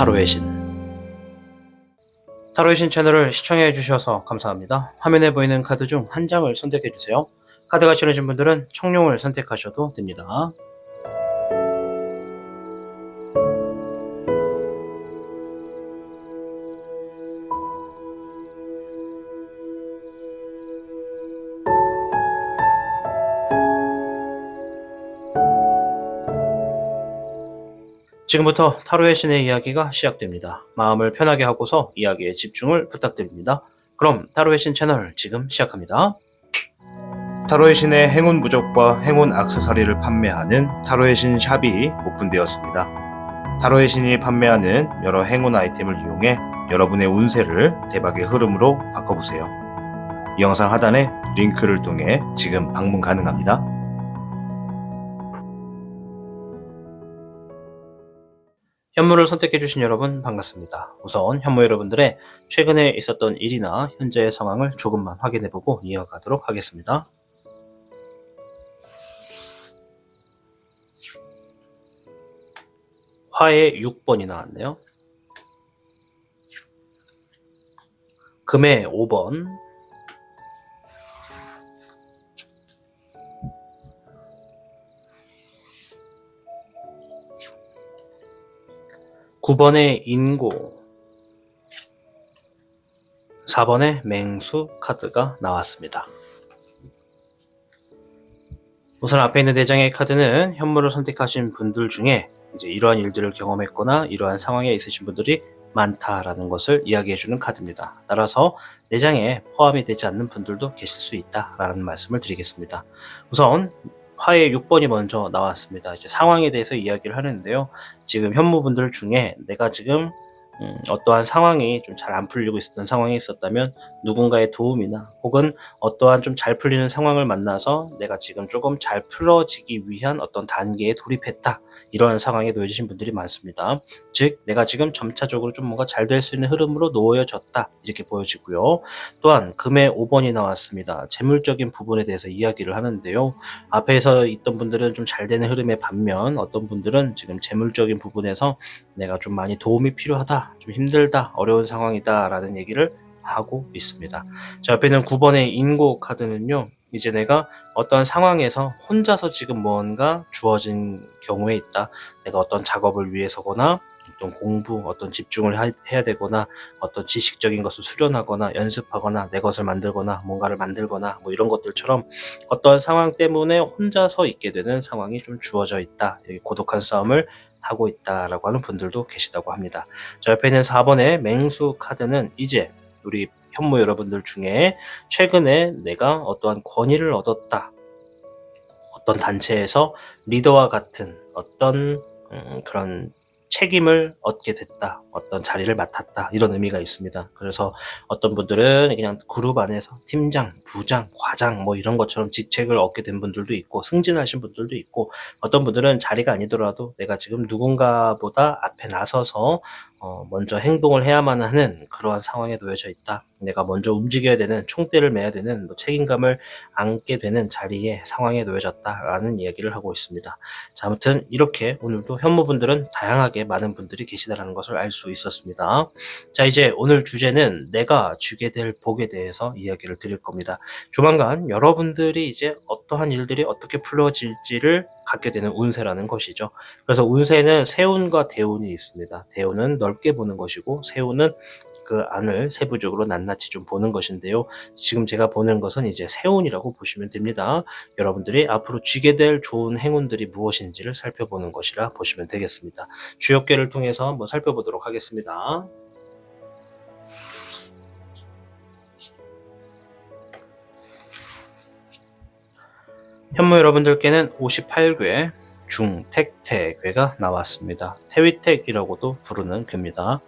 타로의 신. 타로의 신 채널을 시청해 주셔서 감사합니다. 화면에 보이는 카드 중 한 장을 선택해 주세요. 카드가 싫으신 분들은 청룡을 선택하셔도 됩니다. 지금부터 타로의 신의 이야기가 시작됩니다. 마음을 편하게 하고서 이야기에 집중을 부탁드립니다. 그럼 타로의 신 채널 지금 시작합니다. 타로의 신의 행운 부적과 행운 액세서리를 판매하는 타로의 신 샵이 오픈되었습니다. 타로의 신이 판매하는 여러 행운 아이템을 이용해 여러분의 운세를 대박의 흐름으로 바꿔보세요. 이 영상 하단에 링크를 통해 지금 방문 가능합니다. 현무를 선택해주신 여러분 반갑습니다. 우선 현무 여러분들의 최근에 있었던 일이나 현재의 상황을 조금만 확인해보고 이어가도록 하겠습니다. 화의 6번이 나왔네요. 금의 5번, (9번의) 인고, 4번의 맹수 카드가 나왔습니다. 우선 앞에 있는 4장의 카드는 현무를 선택하신 분들 중에 이제 이러한 일들을 경험했거나 이러한 상황에 있으신 분들이 많다라는 것을 이야기해주는 카드입니다. 따라서 4장에 포함이 되지 않는 분들도 계실 수 있다라는 말씀을 드리겠습니다. 우선 화의 6번이 먼저 나왔습니다. 이제 상황에 대해서 이야기를 하는데요. 지금 현무분들 중에 내가 지금 어떠한 상황이 좀 잘 안 풀리고 있었던 상황이 있었다면 누군가의 도움이나 혹은 어떠한 좀 잘 풀리는 상황을 만나서 내가 지금 조금 잘 풀어지기 위한 어떤 단계에 돌입했다. 이런 상황에 놓여지신 분들이 많습니다. 즉 내가 지금 점차적으로 좀 뭔가 잘 될 수 있는 흐름으로 놓여졌다. 이렇게 보여지고요. 또한 금의 5번이 나왔습니다. 재물적인 부분에 대해서 이야기를 하는데요. 앞에서 있던 분들은 좀 잘 되는 흐름의 반면 어떤 분들은 지금 재물적인 부분에서 내가 좀 많이 도움이 필요하다, 좀 힘들다, 어려운 상황이다 라는 얘기를 하고 있습니다. 자, 옆에 있는 9번의 인고 카드는요, 이제 내가 어떤 상황에서 혼자서 지금 뭔가 주어진 경우에 있다. 내가 어떤 작업을 위해서거나 어떤 공부, 어떤 집중을 해야 되거나 어떤 지식적인 것을 수련하거나 연습하거나 내 것을 만들거나 뭔가를 만들거나 뭐 이런 것들처럼 어떤 상황 때문에 혼자서 있게 되는 상황이 좀 주어져 있다. 이렇게 고독한 싸움을 하고 있다라고 하는 분들도 계시다고 합니다. 자, 옆에 있는 4번의 맹수 카드는 이제 우리 현무 여러분들 중에 최근에 내가 어떠한 권위를 얻었다. 어떤 단체에서 리더와 같은 어떤 그런 책임을 얻게 됐다. 어떤 자리를 맡았다. 이런 의미가 있습니다. 그래서 어떤 분들은 그냥 그룹 안에서 팀장, 부장, 과장 뭐 이런 것처럼 직책을 얻게 된 분들도 있고 승진하신 분들도 있고 어떤 분들은 자리가 아니더라도 내가 지금 누군가보다 앞에 나서서 먼저 행동을 해야만 하는 그러한 상황에 놓여져 있다. 내가 먼저 움직여야 되는 총대를 매야 되는 책임감을 안게 되는 자리에 상황에 놓여졌다라는 이야기를 하고 있습니다. 자, 아무튼 이렇게 오늘도 현무분들은 다양하게 많은 분들이 계시다라는 것을 알 수 있었습니다. 자, 이제 오늘 주제는 내가 주게 될 복에 대해서 이야기를 드릴 겁니다. 조만간 여러분들이 이제 어떠한 일들이 어떻게 풀어질지를 갖게 되는 운세라는 것이죠. 그래서 운세는 세운과 대운이 있습니다. 대운은 넓게 보는 것이고 세운은 그 안을 세부적으로 낱낱이 좀 보는 것인데요. 지금 제가 보는 것은 이제 세운이라고 보시면 됩니다. 여러분들이 앞으로 쥐게 될 좋은 행운들이 무엇인지를 살펴보는 것이라 보시면 되겠습니다. 주역계를 통해서 한번 살펴보도록 하겠습니다. 현무 여러분들께는 58궤 중택태궤가 나왔습니다. 태위택이라고도 부르는 궤입니다.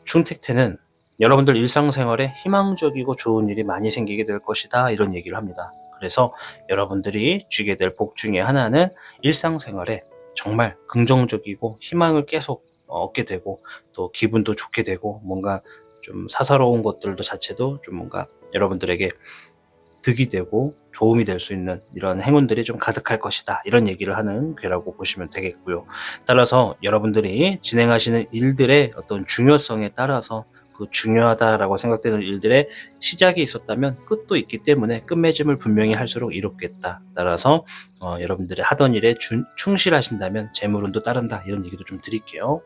중택태는 여러분들 일상생활에 희망적이고 좋은 일이 많이 생기게 될 것이다 이런 얘기를 합니다. 그래서 여러분들이 쥐게 될 복 중에 하나는 일상생활에 정말 긍정적이고 희망을 계속 얻게 되고 또 기분도 좋게 되고 뭔가 좀 사사로운 것들도 자체도 좀 뭔가 여러분들에게 득이 되고 도움이 될 수 있는 이런 행운들이 좀 가득할 것이다. 이런 얘기를 하는 괴라고 보시면 되겠고요. 따라서 여러분들이 진행하시는 일들의 어떤 중요성에 따라서 그 중요하다라고 생각되는 일들의 시작이 있었다면 끝도 있기 때문에 끝맺음을 분명히 할수록 이롭겠다. 따라서 여러분들이 하던 일에 충실하신다면 재물운도 따른다. 이런 얘기도 좀 드릴게요.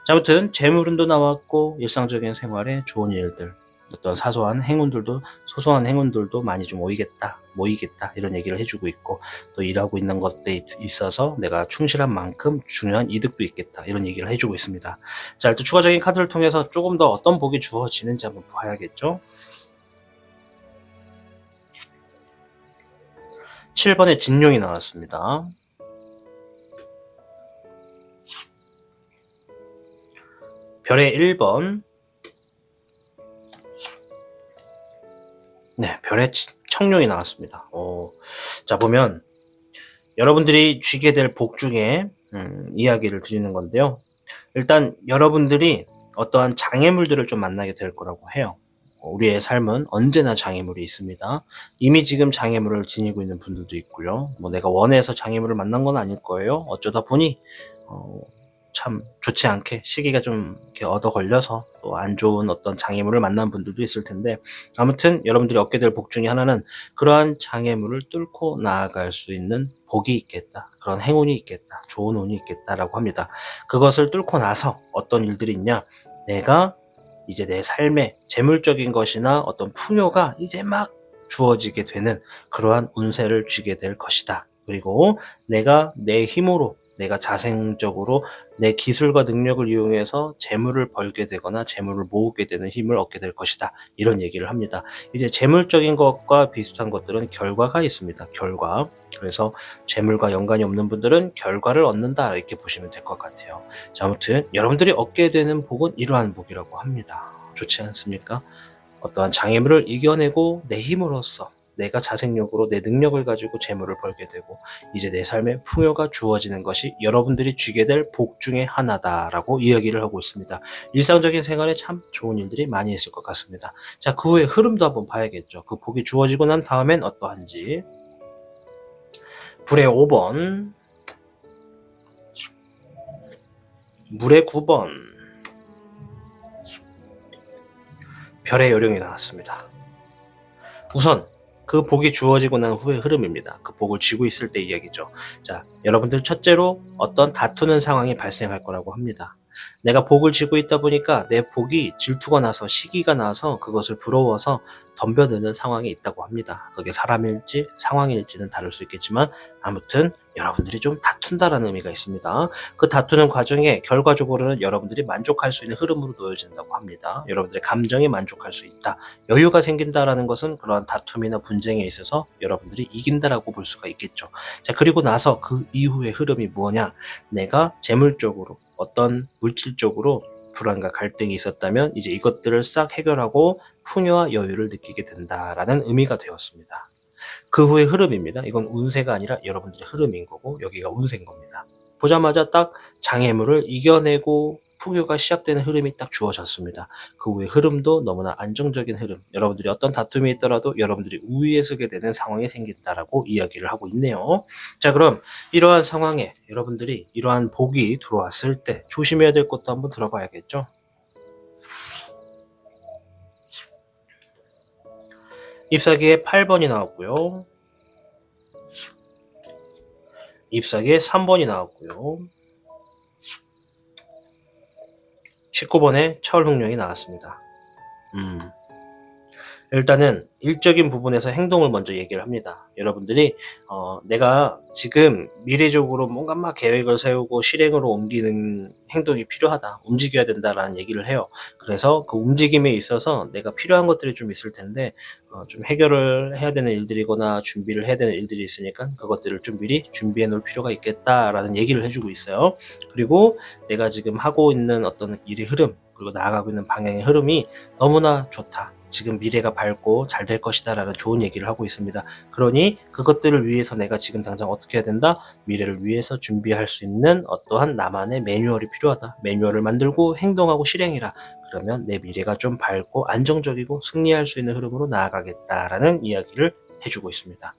자, 아무튼 재물운도 나왔고 일상적인 생활에 좋은 일들, 어떤 사소한 행운들도 소소한 행운들도 많이 좀 모이겠다 이런 얘기를 해주고 있고, 또 일하고 있는 것들에 있어서 내가 충실한 만큼 중요한 이득도 있겠다 이런 얘기를 해주고 있습니다. 자, 일단 추가적인 카드를 통해서 조금 더 어떤 복이 주어지는지 한번 봐야겠죠. 7번에 진룡이 나왔습니다. 별의 1번, 네, 별의 청룡이 나왔습니다. 자, 보면 여러분들이 쥐게 될 복 중에 이야기를 드리는 건데요. 일단 여러분들이 어떠한 장애물들을 좀 만나게 될 거라고 해요. 우리의 삶은 언제나 장애물이 있습니다. 이미 지금 장애물을 지니고 있는 분들도 있고요. 내가 원해서 장애물을 만난 건 아닐 거예요. 어쩌다 보니 참 좋지 않게 시기가 좀 이렇게 얻어 걸려서 또 안 좋은 어떤 장애물을 만난 분들도 있을 텐데, 아무튼 여러분들이 얻게 될 복 중에 하나는 그러한 장애물을 뚫고 나아갈 수 있는 복이 있겠다. 그런 행운이 있겠다. 좋은 운이 있겠다라고 합니다. 그것을 뚫고 나서 어떤 일들이 있냐? 내가 이제 내 삶에 재물적인 것이나 어떤 풍요가 이제 막 주어지게 되는 그러한 운세를 쥐게 될 것이다. 그리고 내가 내 힘으로, 내가 자생적으로 내 기술과 능력을 이용해서 재물을 벌게 되거나 재물을 모으게 되는 힘을 얻게 될 것이다. 이런 얘기를 합니다. 이제 재물적인 것과 비슷한 것들은 결과가 있습니다. 결과. 그래서 재물과 연관이 없는 분들은 결과를 얻는다. 이렇게 보시면 될 것 같아요. 자, 아무튼 여러분들이 얻게 되는 복은 이러한 복이라고 합니다. 좋지 않습니까? 어떠한 장애물을 이겨내고 내 힘으로써 내가 자생력으로 내 능력을 가지고 재물을 벌게 되고 이제 내 삶에 풍요가 주어지는 것이 여러분들이 쥐게 될 복 중에 하나다라고 이야기를 하고 있습니다. 일상적인 생활에 참 좋은 일들이 많이 있을 것 같습니다. 자, 그 후의 흐름도 한번 봐야겠죠. 그 복이 주어지고 난 다음엔 어떠한지. 불의 5번, 물의 9번, 별의 요령이 나왔습니다. 우선 그 복이 주어지고 난 후의 흐름입니다. 그 복을 쥐고 있을 때 이야기죠. 자, 여러분들 첫째로 어떤 다투는 상황이 발생할 거라고 합니다. 내가 복을 쥐고 있다 보니까 내 복이 질투가 나서 시기가 나서 그것을 부러워서 덤벼드는 상황이 있다고 합니다. 그게 사람일지 상황일지는 다를 수 있겠지만 아무튼 여러분들이 좀 다툰다라는 의미가 있습니다. 그 다투는 과정에 결과적으로는 여러분들이 만족할 수 있는 흐름으로 놓여진다고 합니다. 여러분들의 감정이 만족할 수 있다. 여유가 생긴다라는 것은 그러한 다툼이나 분쟁에 있어서 여러분들이 이긴다라고 볼 수가 있겠죠. 자, 그리고 나서 그 이후의 흐름이 뭐냐? 내가 재물적으로 어떤 물질적으로 불안과 갈등이 있었다면 이제 이것들을 싹 해결하고 풍요와 여유를 느끼게 된다라는 의미가 되었습니다. 그 후의 흐름입니다. 이건 운세가 아니라 여러분들의 흐름인 거고 여기가 운세인 겁니다. 보자마자 딱 장애물을 이겨내고 풍요가 시작되는 흐름이 딱 주어졌습니다. 그 후의 흐름도 너무나 안정적인 흐름. 여러분들이 어떤 다툼이 있더라도 여러분들이 우위에 서게 되는 상황이 생긴다라고 이야기를 하고 있네요. 자, 그럼 이러한 상황에 여러분들이 이러한 복이 들어왔을 때 조심해야 될 것도 한번 들어봐야겠죠. 잎사귀에 8번이 나왔고요. 잎사귀에 3번이 나왔고요. 19번에 철흥룡이 나왔습니다. 일단은 일적인 부분에서 행동을 먼저 얘기를 합니다. 여러분들이 내가 지금 미래적으로 뭔가 막 계획을 세우고 실행으로 옮기는 행동이 필요하다. 움직여야 된다라는 얘기를 해요. 그래서 그 움직임에 있어서 내가 필요한 것들이 좀 있을 텐데 좀 해결을 해야 되는 일들이거나 준비를 해야 되는 일들이 있으니까 그것들을 좀 미리 준비해 놓을 필요가 있겠다라는 얘기를 해주고 있어요. 그리고 내가 지금 하고 있는 어떤 일의 흐름, 그리고 나아가고 있는 방향의 흐름이 너무나 좋다. 지금 미래가 밝고 잘 될 것이다 라는 좋은 얘기를 하고 있습니다. 그러니 그것들을 위해서 내가 지금 당장 어떻게 해야 된다? 미래를 위해서 준비할 수 있는 어떠한 나만의 매뉴얼이 필요하다. 매뉴얼을 만들고 행동하고 실행해라. 그러면 내 미래가 좀 밝고 안정적이고 승리할 수 있는 흐름으로 나아가겠다라는 이야기를 해주고 있습니다.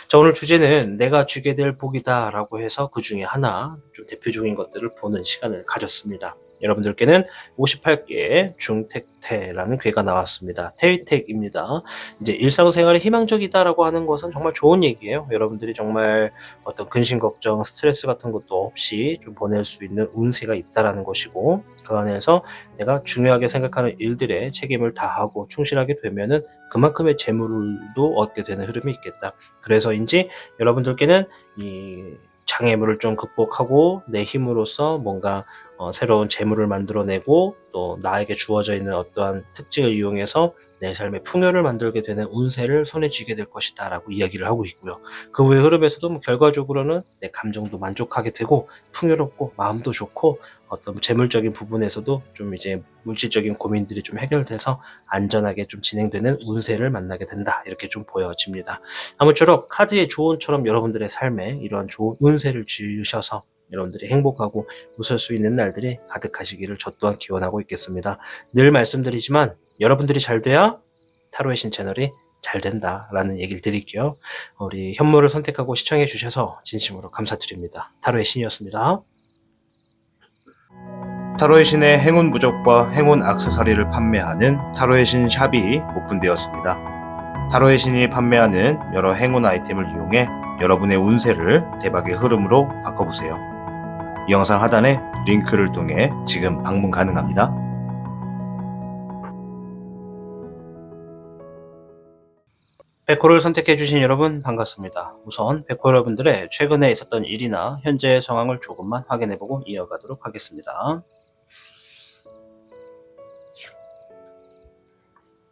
자, 오늘 주제는 내가 쥐게 될 복이다라고 해서 그 중에 하나 좀 대표적인 것들을 보는 시간을 가졌습니다. 여러분들께는 58개의 중택태라는 괴가 나왔습니다. 태위택입니다. 이제 일상생활에 희망적이다라고 하는 것은 정말 좋은 얘기예요. 여러분들이 정말 어떤 근심 걱정, 스트레스 같은 것도 없이 좀 보낼 수 있는 운세가 있다라는 것이고, 그 안에서 내가 중요하게 생각하는 일들에 책임을 다하고 충실하게 되면은 그만큼의 재물도 얻게 되는 흐름이 있겠다. 그래서인지 여러분들께는 이 장애물을 좀 극복하고 내 힘으로써 뭔가 새로운 재물을 만들어내고 또 나에게 주어져 있는 어떠한 특징을 이용해서 내 삶의 풍요를 만들게 되는 운세를 손에 쥐게 될 것이다 라고 이야기를 하고 있고요. 그 후의 흐름에서도 뭐 결과적으로는 내 감정도 만족하게 되고 풍요롭고 마음도 좋고 어떤 재물적인 부분에서도 좀 이제 물질적인 고민들이 좀 해결돼서 안전하게 좀 진행되는 운세를 만나게 된다, 이렇게 좀 보여집니다. 아무쪼록 카드의 조언처럼 여러분들의 삶에 이런 좋은 운세를 쥐셔서 여러분들이 행복하고 웃을 수 있는 날들이 가득하시기를 저 또한 기원하고 있겠습니다. 늘 말씀드리지만 여러분들이 잘 돼야 타로의 신 채널이 잘 된다라는 얘기를 드릴게요. 우리 현모를 선택하고 시청해 주셔서 진심으로 감사드립니다. 타로의 신이었습니다. 타로의 신의 행운 부적과 행운 액세서리를 판매하는 타로의 신 샵이 오픈되었습니다. 타로의 신이 판매하는 여러 행운 아이템을 이용해 여러분의 운세를 대박의 흐름으로 바꿔보세요. 이 영상 하단에 링크를 통해 지금 방문 가능합니다. 백호를 선택해주신 여러분 반갑습니다. 우선 백호 여러분들의 최근에 있었던 일이나 현재의 상황을 조금만 확인해보고 이어가도록 하겠습니다.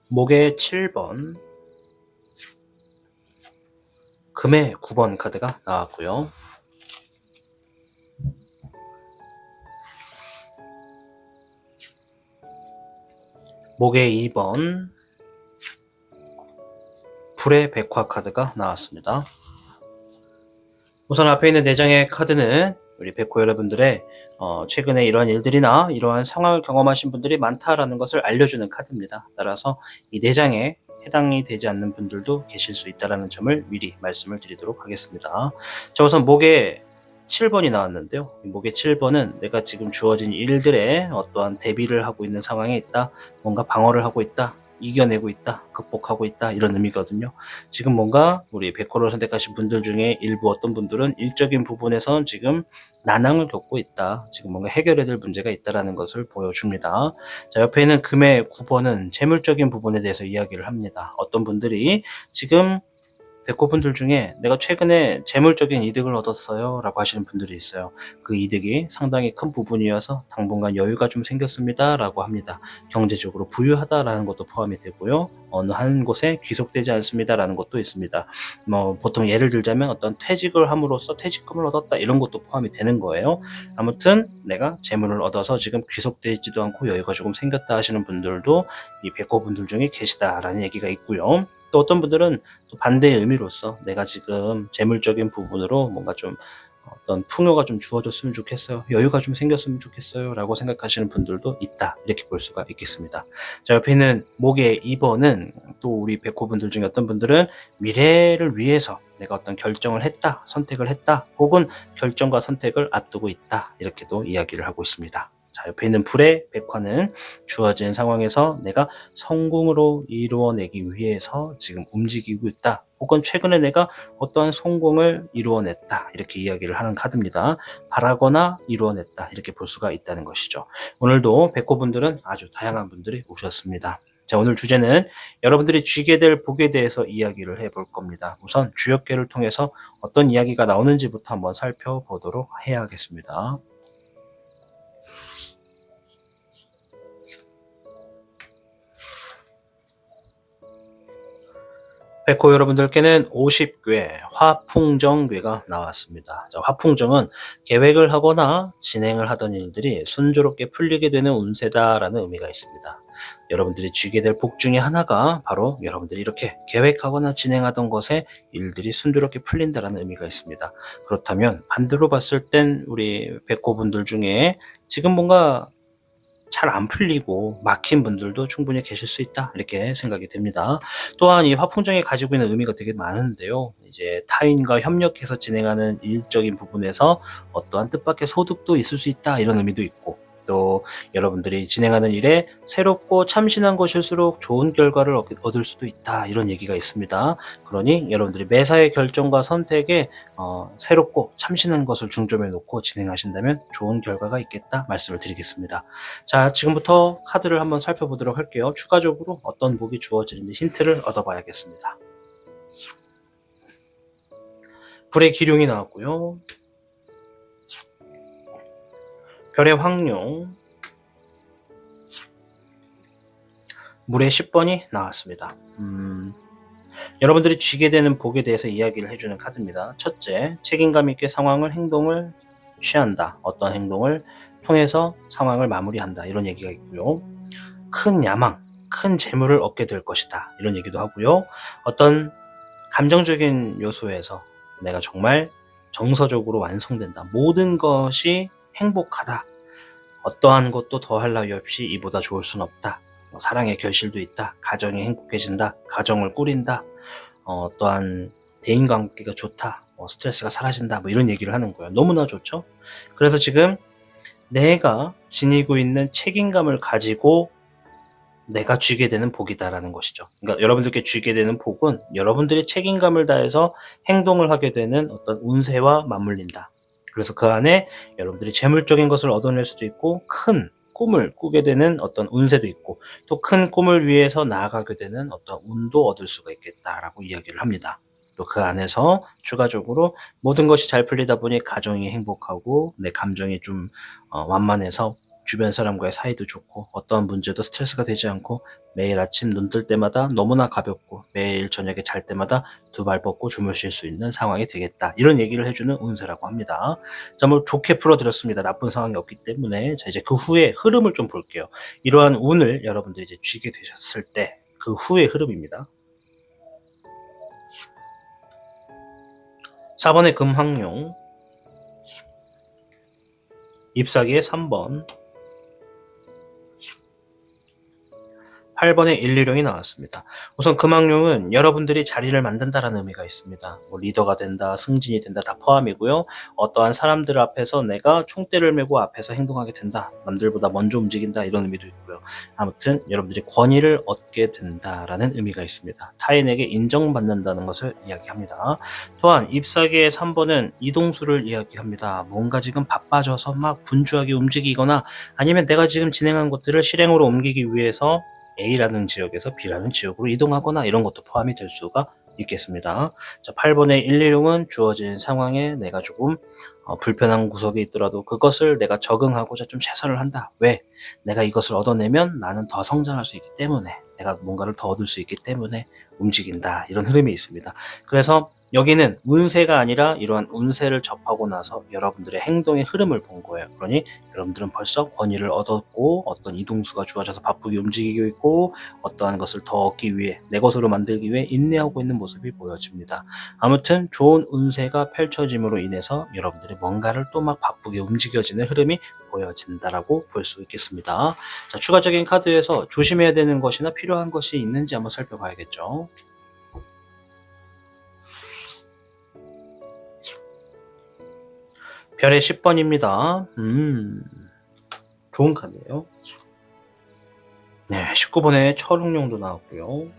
목의 7번, 금의 9번 카드가 나왔고요. 목의 2번, 불의 백화 카드가 나왔습니다. 우선 앞에 있는 4장의 카드는 우리 백호 여러분들의 최근에 이러한 일들이나 이러한 상황을 경험하신 분들이 많다라는 것을 알려주는 카드입니다. 따라서 이 4장에 해당이 되지 않는 분들도 계실 수 있다는 점을 미리 말씀을 드리도록 하겠습니다. 자, 우선 목에 7번이 나왔는데요. 목의 7번은 내가 지금 주어진 일들에 어떠한 대비를 하고 있는 상황에 있다, 뭔가 방어를 하고 있다, 이겨내고 있다, 극복하고 있다, 이런 의미거든요. 지금 뭔가 우리 백호를 선택하신 분들 중에 일부 어떤 분들은 일적인 부분에서 지금 난항을 겪고 있다, 지금 뭔가 해결해야 될 문제가 있다라는 것을 보여줍니다. 자, 옆에 있는 금의 9번은 재물적인 부분에 대해서 이야기를 합니다. 어떤 분들이 지금 백호분들 중에 내가 최근에 재물적인 이득을 얻었어요 라고 하시는 분들이 있어요. 그 이득이 상당히 큰 부분이어서 당분간 여유가 좀 생겼습니다 라고 합니다. 경제적으로 부유하다라는 것도 포함이 되고요. 어느 한 곳에 귀속되지 않습니다 라는 것도 있습니다. 보통 예를 들자면 어떤 퇴직을 함으로써 퇴직금을 얻었다, 이런 것도 포함이 되는 거예요. 아무튼 내가 재물을 얻어서 지금 귀속되지도 않고 여유가 조금 생겼다 하시는 분들도 이 백호분들 중에 계시다라는 얘기가 있고요. 또 어떤 분들은 또 반대의 의미로서 내가 지금 재물적인 부분으로 뭔가 좀 어떤 풍요가 좀 주어졌으면 좋겠어요, 여유가 좀 생겼으면 좋겠어요 라고 생각하시는 분들도 있다, 이렇게 볼 수가 있겠습니다. 자, 옆에 있는 목의 2번은 또 우리 백호분들 중에 어떤 분들은 미래를 위해서 내가 어떤 결정을 했다, 선택을 했다, 혹은 결정과 선택을 앞두고 있다, 이렇게도 이야기를 하고 있습니다. 자, 옆에 있는 불의 백화는 주어진 상황에서 내가 성공으로 이루어내기 위해서 지금 움직이고 있다, 혹은 최근에 내가 어떠한 성공을 이루어냈다, 이렇게 이야기를 하는 카드입니다. 바라거나 이루어냈다, 이렇게 볼 수가 있다는 것이죠. 오늘도 백호분들은 아주 다양한 분들이 오셨습니다. 자, 오늘 주제는 여러분들이 쥐게 될 복에 대해서 이야기를 해볼 겁니다. 우선 주역계를 통해서 어떤 이야기가 나오는지부터 한번 살펴보도록 해야겠습니다. 백호 여러분들께는 50궤 화풍정궤가 나왔습니다. 자, 화풍정은 계획을 하거나 진행을 하던 일들이 순조롭게 풀리게 되는 운세다라는 의미가 있습니다. 여러분들이 쥐게 될 복 중에 하나가 바로 여러분들이 이렇게 계획하거나 진행하던 것에 일들이 순조롭게 풀린다라는 의미가 있습니다. 그렇다면 반대로 봤을 땐 우리 백호분들 중에 지금 뭔가 잘 안 풀리고 막힌 분들도 충분히 계실 수 있다. 이렇게 생각이 됩니다. 또한 이 화풍정이 가지고 있는 의미가 되게 많은데요. 이제 타인과 협력해서 진행하는 일적인 부분에서 어떠한 뜻밖의 소득도 있을 수 있다. 이런 의미도 있고, 또 여러분들이 진행하는 일에 새롭고 참신한 것일수록 좋은 결과를 얻을 수도 있다. 이런 얘기가 있습니다. 그러니 여러분들이 매사의 결정과 선택에 새롭고 참신한 것을 중점에 놓고 진행하신다면 좋은 결과가 있겠다 말씀을 드리겠습니다. 자, 지금부터 카드를 한번 살펴보도록 할게요. 추가적으로 어떤 복이 주어지는지 힌트를 얻어봐야겠습니다. 불의 기룡이 나왔고요. 별의 황룡, 물의 10번이 나왔습니다. 여러분들이 쥐게 되는 복에 대해서 이야기를 해주는 카드입니다. 첫째, 책임감 있게 상황을, 행동을 취한다. 어떤 행동을 통해서 상황을 마무리한다. 이런 얘기가 있고요. 큰 야망, 큰 재물을 얻게 될 것이다. 이런 얘기도 하고요. 어떤 감정적인 요소에서 내가 정말 정서적으로 완성된다. 모든 것이 행복하다. 어떠한 것도 더할 나위 없이 이보다 좋을 순 없다. 사랑의 결실도 있다. 가정이 행복해진다. 가정을 꾸린다. 또한 대인관계가 좋다. 스트레스가 사라진다. 이런 얘기를 하는 거예요. 너무나 좋죠? 그래서 지금 내가 지니고 있는 책임감을 가지고 내가 쥐게 되는 복이다라는 것이죠. 그러니까 여러분들께 쥐게 되는 복은 여러분들이 책임감을 다해서 행동을 하게 되는 어떤 운세와 맞물린다. 그래서 그 안에 여러분들이 재물적인 것을 얻어낼 수도 있고, 큰 꿈을 꾸게 되는 어떤 운세도 있고, 또 큰 꿈을 위해서 나아가게 되는 어떤 운도 얻을 수가 있겠다라고 이야기를 합니다. 또 그 안에서 추가적으로 모든 것이 잘 풀리다 보니 가정이 행복하고 내 감정이 좀 완만해서 주변 사람과의 사이도 좋고, 어떠한 문제도 스트레스가 되지 않고, 매일 아침 눈 뜰 때마다 너무나 가볍고, 매일 저녁에 잘 때마다 두 발 뻗고 주무실 수 있는 상황이 되겠다. 이런 얘기를 해주는 운세라고 합니다. 자, 좋게 풀어드렸습니다. 나쁜 상황이 없기 때문에. 자, 이제 그 후에 흐름을 좀 볼게요. 이러한 운을 여러분들이 이제 쥐게 되셨을 때 그 후의 흐름입니다. 4번의 금황룡, 잎사귀의 3번, 8번의 116이 나왔습니다. 우선 금왕룡은 여러분들이 자리를 만든다라는 의미가 있습니다. 리더가 된다, 승진이 된다 다 포함이고요. 어떠한 사람들 앞에서 내가 총대를 메고 앞에서 행동하게 된다. 남들보다 먼저 움직인다. 이런 의미도 있고요. 아무튼 여러분들이 권위를 얻게 된다라는 의미가 있습니다. 타인에게 인정받는다는 것을 이야기합니다. 또한 잎사귀의 3번은 이동수를 이야기합니다. 뭔가 지금 바빠져서 막 분주하게 움직이거나, 아니면 내가 지금 진행한 것들을 실행으로 옮기기 위해서 A라는 지역에서 B라는 지역으로 이동하거나, 이런 것도 포함이 될 수가 있겠습니다. 자, 8번의 116은 주어진 상황에 내가 조금 불편한 구석이 있더라도 그것을 내가 적응하고자 좀 최선을 한다. 왜? 내가 이것을 얻어내면 나는 더 성장할 수 있기 때문에, 내가 뭔가를 더 얻을 수 있기 때문에 움직인다. 이런 흐름이 있습니다. 그래서 여기는 운세가 아니라 이러한 운세를 접하고 나서 여러분들의 행동의 흐름을 본 거예요. 그러니 여러분들은 벌써 권위를 얻었고, 어떤 이동수가 주어져서 바쁘게 움직이고 있고, 어떠한 것을 더 얻기 위해, 내 것으로 만들기 위해 인내하고 있는 모습이 보여집니다. 아무튼 좋은 운세가 펼쳐짐으로 인해서 여러분들이 뭔가를 또 막 바쁘게 움직여지는 흐름이 보여진다라고 볼 수 있겠습니다. 자, 추가적인 카드에서 조심해야 되는 것이나 필요한 것이 있는지 한번 살펴봐야겠죠. 별의 10번입니다. 좋은 카드예요. 네, 19번에 철웅룡도 나왔고요.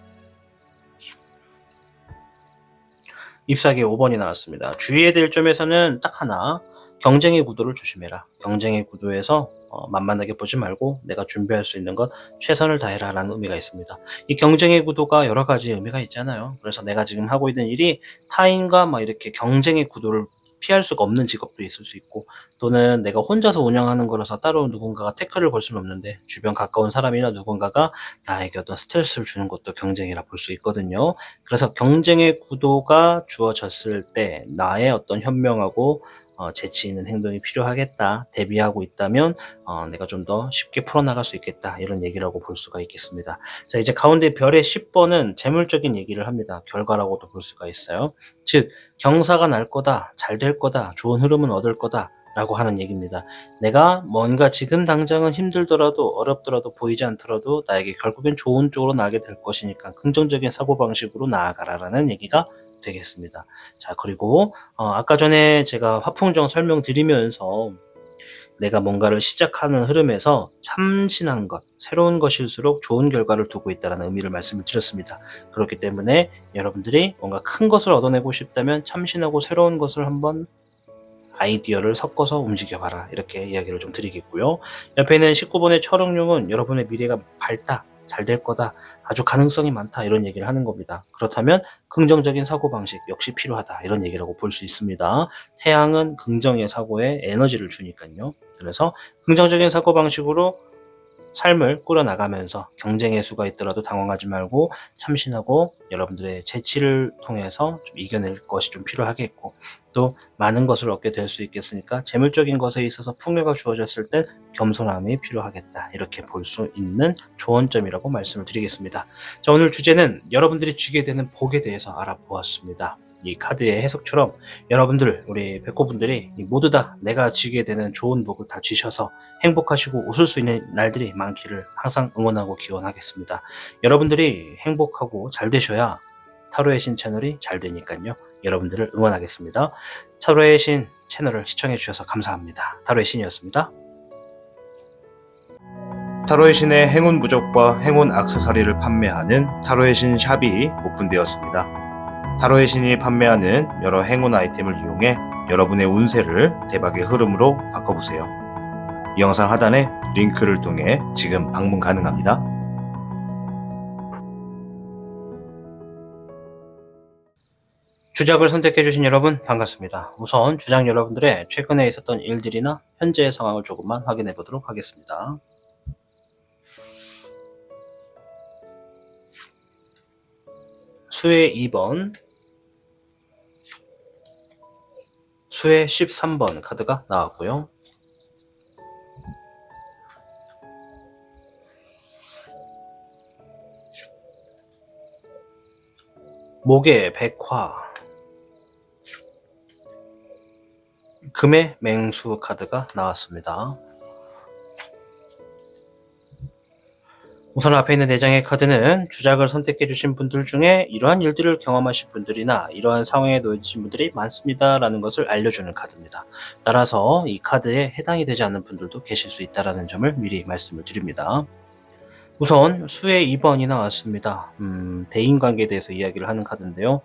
잎사귀 5번이 나왔습니다. 주의해야 될 점에서는 딱 하나, 경쟁의 구도를 조심해라. 경쟁의 구도에서 만만하게 보지 말고 내가 준비할 수 있는 것 최선을 다해라 라는 의미가 있습니다. 이 경쟁의 구도가 여러 가지 의미가 있잖아요. 그래서 내가 지금 하고 있는 일이 타인과 이렇게 경쟁의 구도를 피할 수가 없는 직업도 있을 수 있고, 또는 내가 혼자서 운영하는 거라서 따로 누군가가 태클을 걸 수는 없는데 주변 가까운 사람이나 누군가가 나에게 어떤 스트레스를 주는 것도 경쟁이라 볼 수 있거든요. 그래서 경쟁의 구도가 주어졌을 때 나의 어떤 현명하고 재치 있는 행동이 필요하겠다. 대비하고 있다면 내가 좀 더 쉽게 풀어나갈 수 있겠다. 이런 얘기라고 볼 수가 있겠습니다. 자, 이제 가운데 별의 10번은 재물적인 얘기를 합니다. 결과라고도 볼 수가 있어요. 즉, 경사가 날 거다, 잘 될 거다, 좋은 흐름은 얻을 거다, 라고 하는 얘기입니다. 내가 뭔가 지금 당장은 힘들더라도 어렵더라도 보이지 않더라도 나에게 결국엔 좋은 쪽으로 나가게 될 것이니까 긍정적인 사고방식으로 나아가라라는 얘기가 되겠습니다. 자, 그리고 아까 전에 제가 화풍정 설명드리면서 내가 뭔가를 시작하는 흐름에서 참신한 것, 새로운 것일수록 좋은 결과를 두고 있다는 의미를 말씀을 드렸습니다. 그렇기 때문에 여러분들이 뭔가 큰 것을 얻어내고 싶다면 참신하고 새로운 것을 한번 아이디어를 섞어서 움직여봐라, 이렇게 이야기를 좀 드리겠고요. 옆에 있는 19번의 철옹룡은 여러분의 미래가 밝다, 잘 될 거다, 아주 가능성이 많다, 이런 얘기를 하는 겁니다. 그렇다면 긍정적인 사고방식 역시 필요하다, 이런 얘기라고 볼 수 있습니다. 태양은 긍정의 사고에 에너지를 주니까요. 그래서 긍정적인 사고방식으로 삶을 꾸려나가면서 경쟁의 수가 있더라도 당황하지 말고 참신하고 여러분들의 재치를 통해서 좀 이겨낼 것이 좀 필요하겠고, 또 많은 것을 얻게 될 수 있겠으니까 재물적인 것에 있어서 풍요가 주어졌을 땐 겸손함이 필요하겠다, 이렇게 볼 수 있는 조언점이라고 말씀을 드리겠습니다. 자, 오늘 주제는 여러분들이 쥐게 되는 복에 대해서 알아보았습니다. 이 카드의 해석처럼 여러분들, 우리 백호분들이 모두 다 내가 쥐게 되는 좋은 복을 다 쥐셔서 행복하시고 웃을 수 있는 날들이 많기를 항상 응원하고 기원하겠습니다. 여러분들이 행복하고 잘 되셔야 타로의 신 채널이 잘 되니까요. 여러분들을 응원하겠습니다. 타로의 신 채널을 시청해 주셔서 감사합니다. 타로의 신이었습니다. 타로의 신의 행운 부적과 행운 액세서리를 판매하는 타로의 신 샵이 오픈되었습니다. 타로의 신이 판매하는 여러 행운 아이템을 이용해 여러분의 운세를 대박의 흐름으로 바꿔보세요. 이 영상 하단에 링크를 통해 지금 방문 가능합니다. 주작을 선택해주신 여러분 반갑습니다. 우선 주작 여러분들의 최근에 있었던 일들이나 현재의 상황을 조금만 확인해 보도록 하겠습니다. 수의 2번, 수의 13번 카드가 나왔고요. 목의 백화, 금의 맹수 카드가 나왔습니다. 우선 앞에 있는 4장의 카드는 주작을 선택해주신 분들 중에 이러한 일들을 경험하신 분들이나 이러한 상황에 놓여진 분들이 많습니다 라는 것을 알려주는 카드입니다. 따라서 이 카드에 해당이 되지 않는 분들도 계실 수 있다는 점을 미리 말씀을 드립니다. 우선 수의 2번이 나왔습니다. 대인관계에 대해서 이야기를 하는 카드인데요.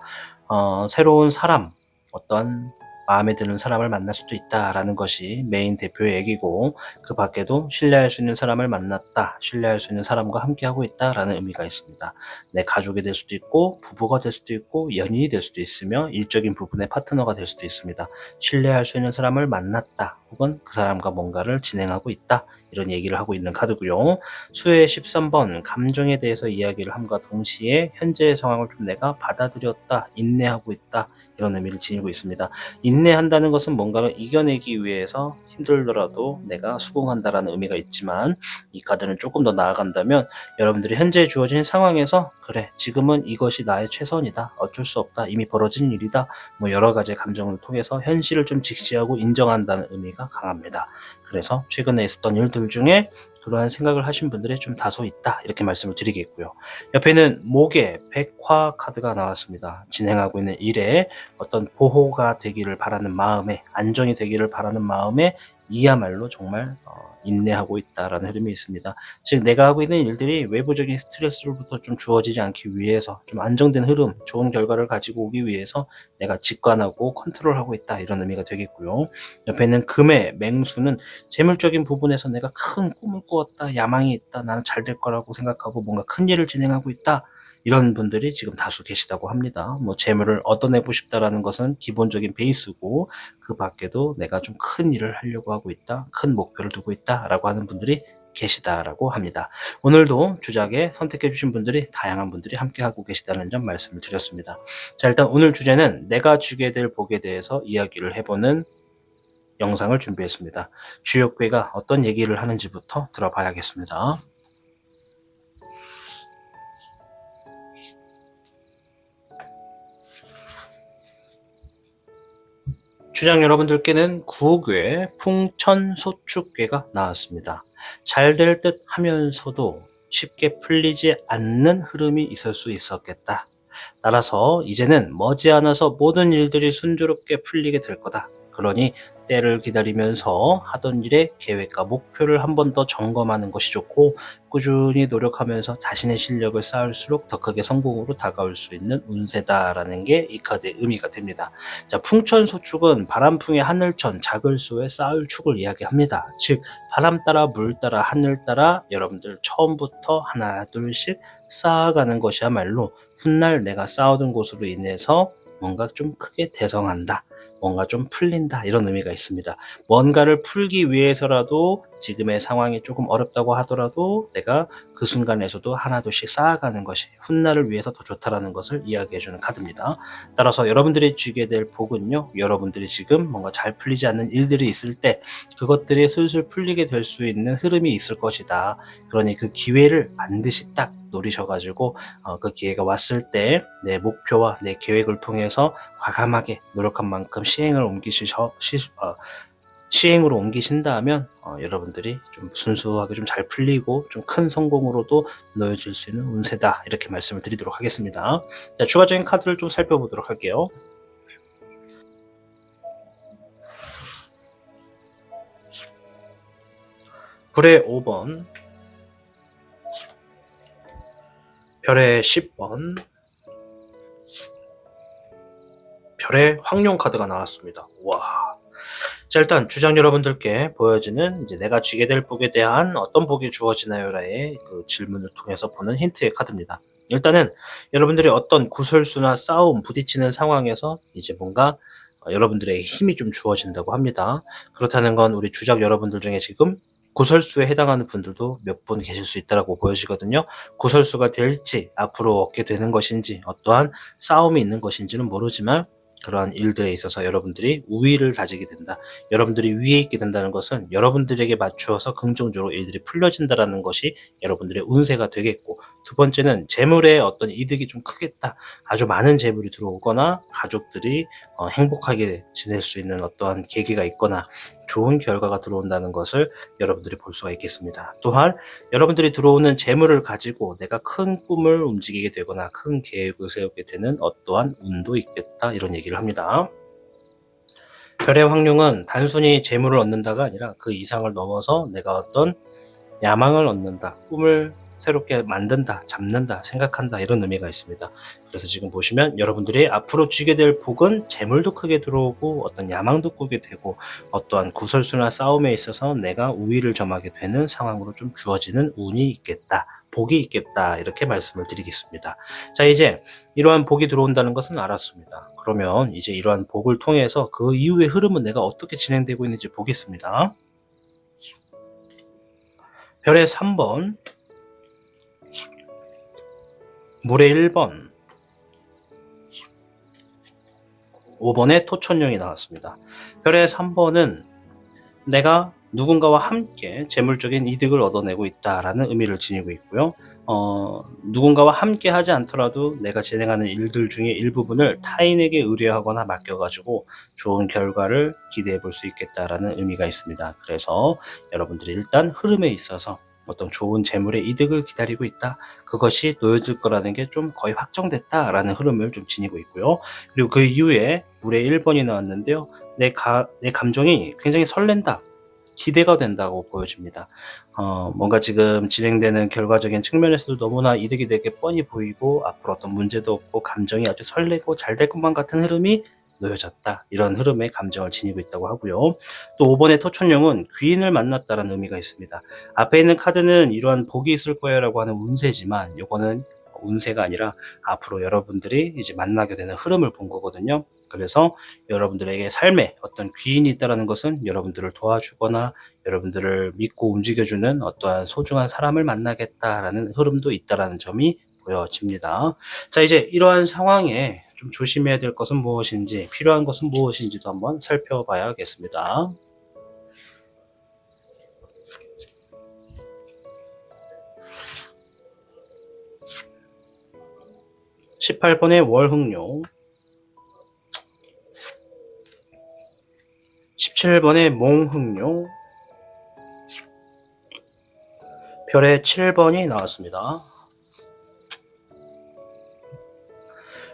새로운 사람, 어떤 마음에 드는 사람을 만날 수도 있다라는 것이 메인 대표의 얘기고, 그 밖에도 신뢰할 수 있는 사람을 만났다, 신뢰할 수 있는 사람과 함께하고 있다라는 의미가 있습니다. 내 가족이 될 수도 있고, 부부가 될 수도 있고, 연인이 될 수도 있으며 일적인 부분의 파트너가 될 수도 있습니다. 신뢰할 수 있는 사람을 만났다, 혹은 그 사람과 뭔가를 진행하고 있다, 이런 얘기를 하고 있는 카드고요. 수의 13번, 감정에 대해서 이야기를 함과 동시에 현재의 상황을 좀 내가 받아들였다, 인내하고 있다, 이런 의미를 지니고 있습니다. 인내한다는 것은 뭔가를 이겨내기 위해서 힘들더라도 내가 수긍한다라는 의미가 있지만, 이 카드는 조금 더 나아간다면 여러분들이 현재 주어진 상황에서 그래, 지금은 이것이 나의 최선이다, 어쩔 수 없다, 이미 벌어진 일이다, 뭐 여러 가지 감정을 통해서 현실을 좀 직시하고 인정한다는 의미가 강합니다. 그래서 최근에 있었던 일들 중에 그러한 생각을 하신 분들이 좀 다소 있다, 이렇게 말씀을 드리겠고요. 옆에는 목의 백화 카드가 나왔습니다. 진행하고 있는 일에 어떤 보호가 되기를 바라는 마음에, 안정이 되기를 바라는 마음에 이야말로 정말 인내하고 있다라는 흐름이 있습니다. 즉 내가 하고 있는 일들이 외부적인 스트레스로부터 좀 주어지지 않기 위해서 좀 안정된 흐름, 좋은 결과를 가지고 오기 위해서 내가 직관하고 컨트롤하고 있다, 이런 의미가 되겠고요. 옆에 있는 금의 맹수는 재물적인 부분에서 내가 큰 꿈을 꾸었다, 야망이 있다, 나는 잘 될 거라고 생각하고 뭔가 큰 일을 진행하고 있다, 이런 분들이 지금 다수 계시다고 합니다. 뭐 재물을 얻어내고 싶다라는 것은 기본적인 베이스고, 그 밖에도 내가 좀 큰 일을 하려고 하고 있다, 큰 목표를 두고 있다라고 하는 분들이 계시다라고 합니다. 오늘도 주작에 선택해 주신 분들이, 다양한 분들이 함께 하고 계시다는 점 말씀을 드렸습니다. 자, 일단 오늘 주제는 내가 주게 될 복에 대해서 이야기를 해보는 영상을 준비했습니다. 주역괴가 어떤 얘기를 하는지부터 들어봐야겠습니다. 주장 여러분들께는 구괴 풍천소축괴가 나왔습니다. 잘 될 듯 하면서도 쉽게 풀리지 않는 흐름이 있을 수 있었겠다. 따라서 이제는 머지않아서 모든 일들이 순조롭게 풀리게 될 거다. 그러니 때를 기다리면서 하던 일의 계획과 목표를 한 번 더 점검하는 것이 좋고, 꾸준히 노력하면서 자신의 실력을 쌓을수록 더 크게 성공으로 다가올 수 있는 운세다라는 게 이 카드의 의미가 됩니다. 자, 풍천소축은 바람풍의 하늘천 자글소의 쌓을 축을 이야기합니다. 즉 바람 따라 물 따라 하늘 따라 여러분들 처음부터 하나 둘씩 쌓아가는 것이야말로 훗날 내가 쌓아둔 곳으로 인해서 뭔가 좀 크게 대성한다, 뭔가 좀 풀린다, 이런 의미가 있습니다. 뭔가를 풀기 위해서라도 지금의 상황이 조금 어렵다고 하더라도 내가 그 순간에서도 하나둘씩 쌓아가는 것이 훗날을 위해서 더 좋다라는 것을 이야기해주는 카드입니다. 따라서 여러분들이 쥐게 될 복은요, 여러분들이 지금 뭔가 잘 풀리지 않는 일들이 있을 때 그것들이 슬슬 풀리게 될 수 있는 흐름이 있을 것이다. 그러니 그 기회를 반드시 딱 노리셔가지고 그 기회가 왔을 때 내 목표와 내 계획을 통해서 과감하게 노력한 만큼 시행으로 옮기신다면 여러분들이 좀 순수하게 좀 잘 풀리고 좀 큰 성공으로도 놓여질 수 있는 운세다, 이렇게 말씀을 드리도록 하겠습니다. 자, 추가적인 카드를 좀 살펴보도록 할게요. 불의 5번, 별의 10번, 별의 황룡 카드가 나왔습니다. 와. 자, 일단 주장 여러분들께 보여지는 이제 내가 쥐게 될 복에 대한 어떤 복이 주어지나요라의 그 질문을 통해서 보는 힌트의 카드입니다. 일단은 여러분들이 어떤 구설수나 싸움, 부딪히는 상황에서 이제 뭔가 여러분들에게 힘이 좀 주어진다고 합니다. 그렇다는 건 우리 주작 여러분들 중에 지금 구설수에 해당하는 분들도 몇 분 계실 수 있다고 보여지거든요. 구설수가 될지, 앞으로 얻게 되는 것인지, 어떠한 싸움이 있는 것인지는 모르지만 그러한 일들에 있어서 여러분들이 우위를 다지게 된다. 여러분들이 위에 있게 된다는 것은 여러분들에게 맞추어서 긍정적으로 일들이 풀려진다는 것이 여러분들의 운세가 되겠고, 두 번째는 재물의 어떤 이득이 좀 크겠다. 아주 많은 재물이 들어오거나 가족들이 행복하게 지낼 수 있는 어떠한 계기가 있거나 좋은 결과가 들어온다는 것을 여러분들이 볼 수가 있겠습니다. 또한 여러분들이 들어오는 재물을 가지고 내가 큰 꿈을 움직이게 되거나 큰 계획을 세우게 되는 어떠한 운도 있겠다, 이런 얘기를 합니다. 별의 황룡은 단순히 재물을 얻는다가 아니라 그 이상을 넘어서 내가 어떤 야망을 얻는다, 꿈을 새롭게 만든다, 잡는다, 생각한다, 이런 의미가 있습니다. 그래서 지금 보시면 여러분들이 앞으로 쥐게 될 복은 재물도 크게 들어오고 어떤 야망도 꾸게 되고 어떠한 구설수나 싸움에 있어서 내가 우위를 점하게 되는 상황으로 좀 주어지는 운이 있겠다, 복이 있겠다, 이렇게 말씀을 드리겠습니다. 자, 이제 이러한 복이 들어온다는 것은 알았습니다. 그러면 이제 이러한 복을 통해서 그 이후의 흐름은 내가 어떻게 진행되고 있는지 보겠습니다. 별의 3번, 물의 1번, 5번의 토천룡이 나왔습니다. 별의 3번은 내가 누군가와 함께 재물적인 이득을 얻어내고 있다라는 의미를 지니고 있고요. 누군가와 함께 하지 않더라도 내가 진행하는 일들 중에 일부분을 타인에게 의뢰하거나 맡겨가지고 좋은 결과를 기대해 볼 수 있겠다라는 의미가 있습니다. 그래서 여러분들이 일단 흐름에 있어서 어떤 좋은 재물의 이득을 기다리고 있다, 그것이 놓여질 거라는 게 좀 거의 확정됐다라는 흐름을 좀 지니고 있고요. 그리고 그 이후에 물의 1번이 나왔는데요. 내 감정이 굉장히 설렌다, 기대가 된다고 보여집니다. 뭔가 지금 진행되는 결과적인 측면에서도 너무나 이득이 되게 뻔히 보이고 앞으로 어떤 문제도 없고 감정이 아주 설레고 잘 될 것만 같은 흐름이 놓여졌다, 이런 흐름의 감정을 지니고 있다고 하고요. 또 5번의 토천룡은 귀인을 만났다는 의미가 있습니다. 앞에 있는 카드는 이러한 복이 있을 거야라고 하는 운세지만 이거는 운세가 아니라 앞으로 여러분들이 이제 만나게 되는 흐름을 본 거거든요. 그래서 여러분들에게 삶에 어떤 귀인이 있다는 것은 여러분들을 도와주거나 여러분들을 믿고 움직여주는 어떠한 소중한 사람을 만나겠다라는 흐름도 있다는 점이 보여집니다. 자, 이제 이러한 상황에 좀 조심해야 될 것은 무엇인지, 필요한 것은 무엇인지도 한번 살펴봐야겠습니다. 18번의 월흑룡, 17번의 몽흥룡, 별의 7번이 나왔습니다.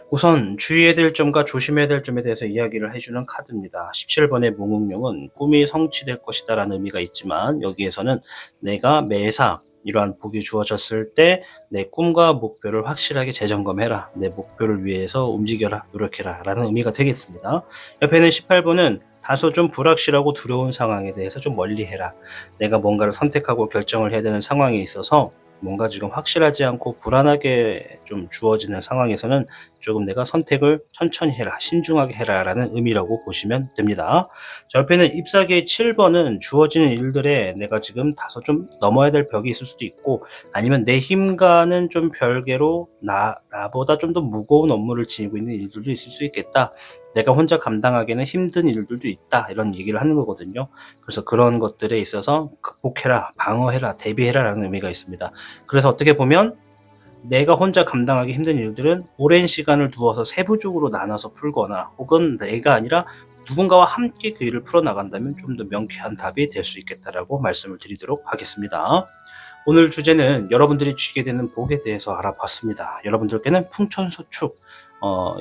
우선 주의해야 될 점과 조심해야 될 점에 대해서 이야기를 해주는 카드입니다. 17번의 몽흥룡은 꿈이 성취될 것이다 라는 의미가 있지만, 여기에서는 내가 매사 이러한 복이 주어졌을 때 내 꿈과 목표를 확실하게 재점검해라, 내 목표를 위해서 움직여라, 노력해라 라는 의미가 되겠습니다. 옆에는 18번은 다소 좀 불확실하고 두려운 상황에 대해서 좀 멀리해라, 내가 뭔가를 선택하고 결정을 해야 되는 상황에 있어서 뭔가 지금 확실하지 않고 불안하게 좀 주어지는 상황에서는 조금 내가 선택을 천천히 해라, 신중하게 해라 라는 의미라고 보시면 됩니다. 자, 옆에는 잎사귀의 7번은 주어지는 일들에 내가 지금 다소 좀 넘어야 될 벽이 있을 수도 있고, 아니면 내 힘과는 좀 별개로 나보다 좀 더 무거운 업무를 지니고 있는 일들도 있을 수 있겠다, 내가 혼자 감당하기에는 힘든 일들도 있다, 이런 얘기를 하는 거거든요. 그래서 그런 것들에 있어서 극복해라, 방어해라, 대비해라 라는 의미가 있습니다. 그래서 어떻게 보면 내가 혼자 감당하기 힘든 일들은 오랜 시간을 두어서 세부적으로 나눠서 풀거나, 혹은 내가 아니라 누군가와 함께 그 일을 풀어나간다면 좀 더 명쾌한 답이 될 수 있겠다라고 말씀을 드리도록 하겠습니다. 오늘 주제는 여러분들이 쥐게 되는 복에 대해서 알아봤습니다. 여러분들께는 풍천소축,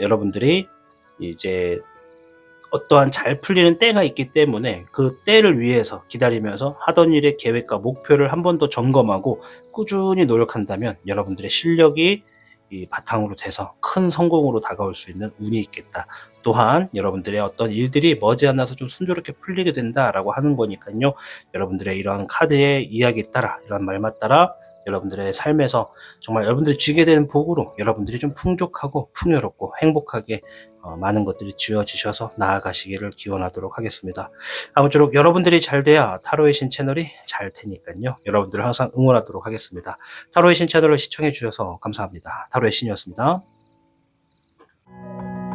여러분들이 이제 어떠한 잘 풀리는 때가 있기 때문에 그 때를 위해서 기다리면서 하던 일의 계획과 목표를 한 번 더 점검하고 꾸준히 노력한다면 여러분들의 실력이 이 바탕으로 돼서 큰 성공으로 다가올 수 있는 운이 있겠다. 또한 여러분들의 어떤 일들이 머지않아서 좀 순조롭게 풀리게 된다라고 하는 거니까요. 여러분들의 이러한 카드의 이야기에 따라, 이런 말만 따라 여러분들의 삶에서 정말 여러분들이 쥐게 되는 복으로 여러분들이 좀 풍족하고 풍요롭고 행복하게 많은 것들이 쥐어지셔서 나아가시기를 기원하도록 하겠습니다. 아무쪼록 여러분들이 잘 돼야 타로의 신 채널이 잘 테니까요. 여러분들을 항상 응원하도록 하겠습니다. 타로의 신 채널을 시청해 주셔서 감사합니다. 타로의 신이었습니다.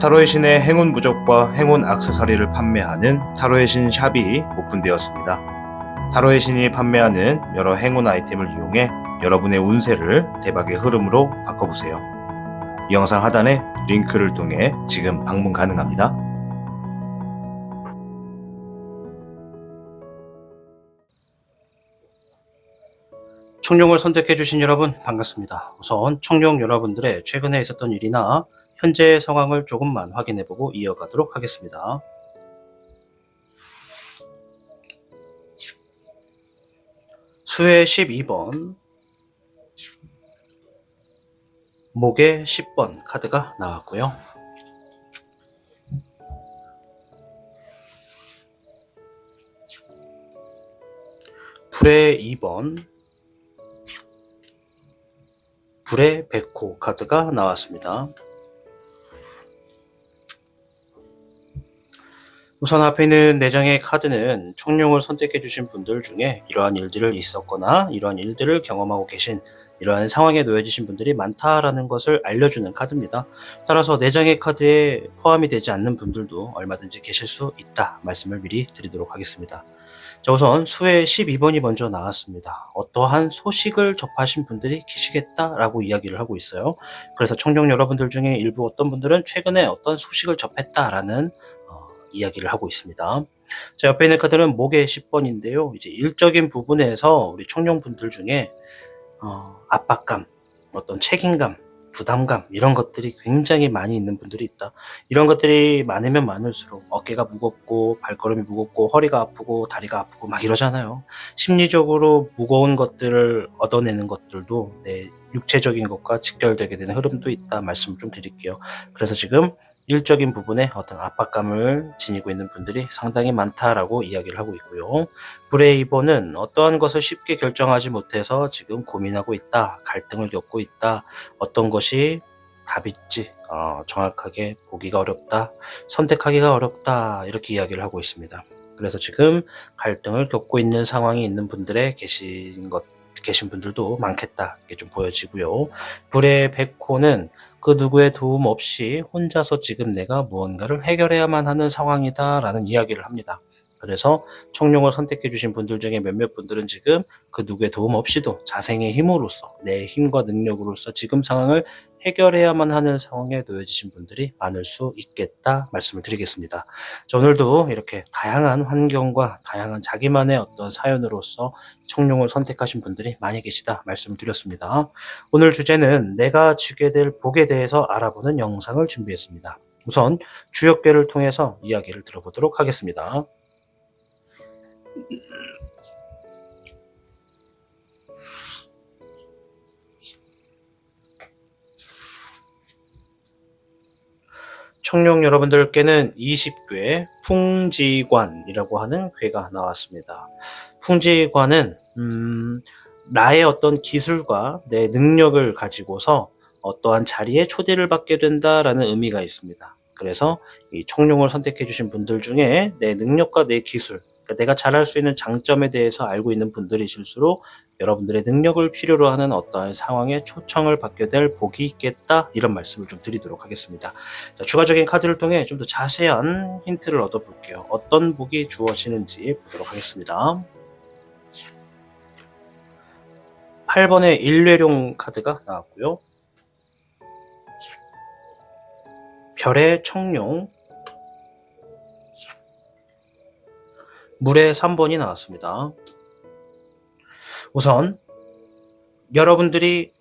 타로의 신의 행운 부적과 행운 액세서리를 판매하는 타로의 신 샵이 오픈되었습니다. 타로의 신이 판매하는 여러 행운 아이템을 이용해 여러분의 운세를 대박의 흐름으로 바꿔보세요. 이 영상 하단에 링크를 통해 지금 방문 가능합니다. 청룡을 선택해주신 여러분 반갑습니다. 우선 청룡 여러분들의 최근에 있었던 일이나 현재의 상황을 조금만 확인해보고 이어가도록 하겠습니다. 수의 12번, 목의 10번 카드가 나왔고요. 불의 2번, 불의 백호 카드가 나왔습니다. 우선 앞에 있는 4장의 카드는 청룡을 선택해주신 분들 중에 이러한 일들을 있었거나 이러한 일들을 경험하고 계신, 이러한 상황에 놓여지신 분들이 많다라는 것을 알려주는 카드입니다. 따라서 4장의 카드에 포함이 되지 않는 분들도 얼마든지 계실 수 있다 말씀을 미리 드리도록 하겠습니다. 자, 우선 수의 12번이 먼저 나왔습니다. 어떠한 소식을 접하신 분들이 계시겠다라고 이야기를 하고 있어요. 그래서 청룡 여러분들 중에 일부 어떤 분들은 최근에 어떤 소식을 접했다라는 이야기를 하고 있습니다. 자, 옆에 있는 카드는 목의 10번인데요. 이제 일적인 부분에서 우리 청룡분들 중에 압박감, 어떤 책임감, 부담감, 이런 것들이 굉장히 많이 있는 분들이 있다. 이런 것들이 많으면 많을수록 어깨가 무겁고 발걸음이 무겁고 허리가 아프고 다리가 아프고 막 이러잖아요. 심리적으로 무거운 것들을 얻어내는 것들도 내 육체적인 것과 직결되게 되는 흐름도 있다 말씀 좀 드릴게요. 그래서 지금 일적인 부분에 어떤 압박감을 지니고 있는 분들이 상당히 많다라고 이야기를 하고 있고요. 불의 2번은 어떠한 것을 쉽게 결정하지 못해서 지금 고민하고 있다, 갈등을 겪고 있다, 어떤 것이 답일지 정확하게 보기가 어렵다, 선택하기가 어렵다, 이렇게 이야기를 하고 있습니다. 그래서 지금 갈등을 겪고 있는 상황이 있는 분들의 계신 분들도 많겠다, 이렇게 좀 보여지고요. 불의 백호는 그 누구의 도움 없이 혼자서 지금 내가 무언가를 해결해야만 하는 상황이다 라는 이야기를 합니다. 그래서 청룡을 선택해 주신 분들 중에 몇몇 분들은 지금 그 누구의 도움 없이도 자생의 힘으로써 내 힘과 능력으로서 지금 상황을 해결해야만 하는 상황에 놓여지신 분들이 많을 수 있겠다 말씀을 드리겠습니다. 자, 오늘도 이렇게 다양한 환경과 다양한 자기만의 어떤 사연으로서 청룡을 선택하신 분들이 많이 계시다 말씀을 드렸습니다. 오늘 주제는 내가 주게 될 복에 대해서 알아보는 영상을 준비했습니다. 우선 주역궤를 통해서 이야기를 들어보도록 하겠습니다. 청룡 여러분들께는 20궤 풍지관이라고 하는 궤가 나왔습니다. 풍지관은 나의 어떤 기술과 내 능력을 가지고서 어떠한 자리에 초대를 받게 된다라는 의미가 있습니다. 그래서 이 청룡을 선택해 주신 분들 중에 내 능력과 내 기술, 그러니까 내가 잘할 수 있는 장점에 대해서 알고 있는 분들이실수록 여러분들의 능력을 필요로 하는 어떠한 상황에 초청을 받게 될 복이 있겠다, 이런 말씀을 좀 드리도록 하겠습니다. 자, 추가적인 카드를 통해 좀 더 자세한 힌트를 얻어볼게요. 어떤 복이 주어지는지 보도록 하겠습니다. 8번의 일회용 카드가 나왔고요. 별의 청룡, 물의 3번이 나왔습니다. 우선 여러분들이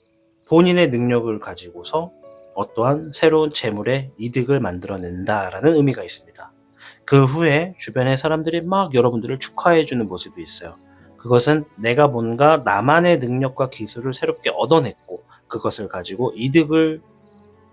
본인의 능력을 가지고서 어떠한 새로운 재물의 이득을 만들어낸다라는 의미가 있습니다. 그 후에 주변의 사람들이 막 여러분들을 축하해주는 모습이 있어요. 그것은 내가 뭔가 나만의 능력과 기술을 새롭게 얻어냈고 그것을 가지고 이득을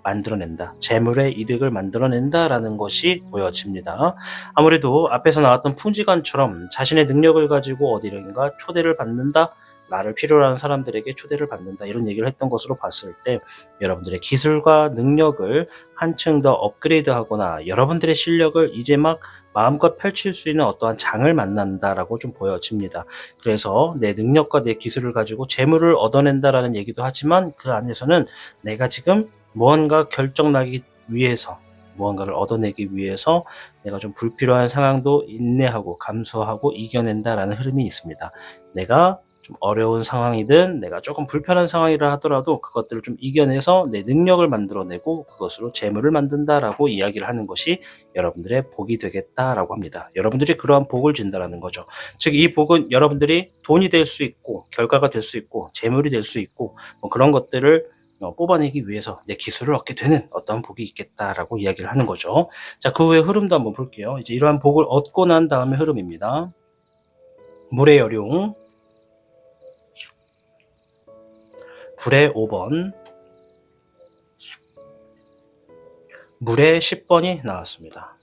만들어낸다, 재물의 이득을 만들어낸다라는 것이 보여집니다. 아무래도 앞에서 나왔던 풍지관처럼 자신의 능력을 가지고 어디론가 초대를 받는다, 나를 필요로 하는 사람들에게 초대를 받는다, 이런 얘기를 했던 것으로 봤을 때 여러분들의 기술과 능력을 한층 더 업그레이드하거나 여러분들의 실력을 이제 막 마음껏 펼칠 수 있는 어떠한 장을 만난다라고 좀 보여집니다. 그래서 내 능력과 내 기술을 가지고 재물을 얻어낸다라는 얘기도 하지만 그 안에서는 내가 지금 무언가 결정나기 위해서, 무언가를 얻어내기 위해서 내가 좀 불필요한 상황도 인내하고 감수하고 이겨낸다라는 흐름이 있습니다. 내가 좀 어려운 상황이든 내가 조금 불편한 상황이라 하더라도 그것들을 좀 이겨내서 내 능력을 만들어내고 그것으로 재물을 만든다라고 이야기를 하는 것이 여러분들의 복이 되겠다라고 합니다. 여러분들이 그러한 복을 준다라는 거죠. 즉 이 복은 여러분들이 돈이 될 수 있고 결과가 될 수 있고 재물이 될 수 있고 뭐 그런 것들을 뽑아내기 위해서 내 기술을 얻게 되는 어떤 복이 있겠다라고 이야기를 하는 거죠. 자, 그 후에 흐름도 한번 볼게요. 이제 이러한 복을 얻고 난 다음에 흐름입니다. 물의 여룡, 불의 5번, 물의 10번이 나왔습니다.